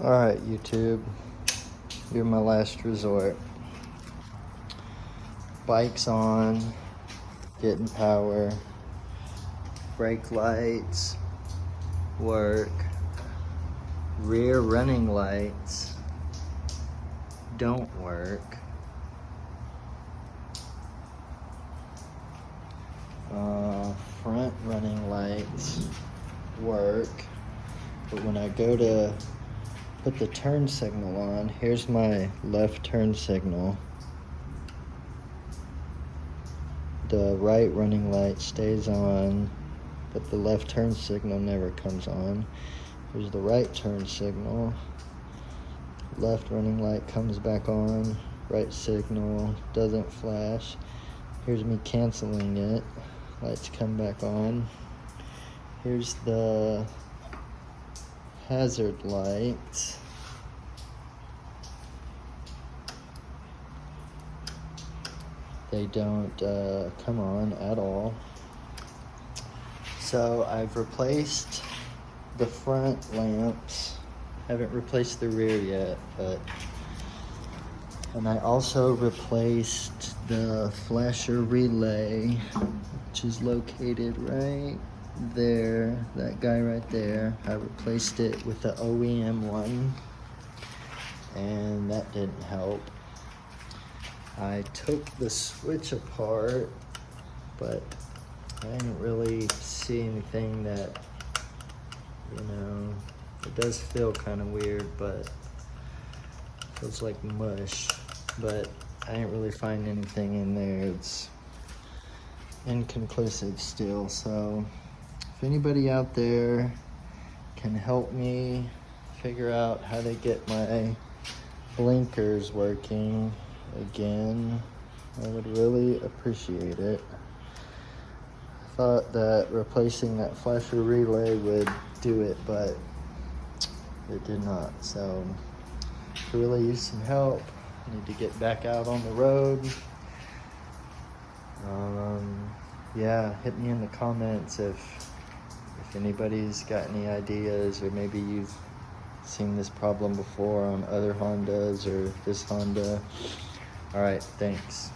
Alright, YouTube, you're my last resort. Bike's on, getting power, brake lights work, rear running lights don't work. Front running lights work, but when I go to put the turn signal on, here's my left turn signal. The right running light stays on, but the left turn signal never comes on. Here's the right turn signal. Left running light comes back on. Right signal doesn't flash. Here's me canceling it. Lights come back on. Here's the hazard lights. They don't come on at all. So I've replaced the front lamps. Haven't replaced the rear yet, and I also replaced the flasher relay, which is located right there, that guy right there. I replaced it with the OEM one, and that didn't help. I took the switch apart, but I didn't really see anything that, it does feel kind of weird, but it feels like mush, but I didn't really find anything in there. It's inconclusive still, so if anybody out there can help me figure out how to get my blinkers working again, I would really appreciate it. I thought that replacing that flasher relay would do it, but it did not. So I really use some help. I need to get back out on the road. Yeah, hit me in the comments if anybody's got any ideas, or maybe you've seen this problem before on other Hondas or this Honda. All right, thanks.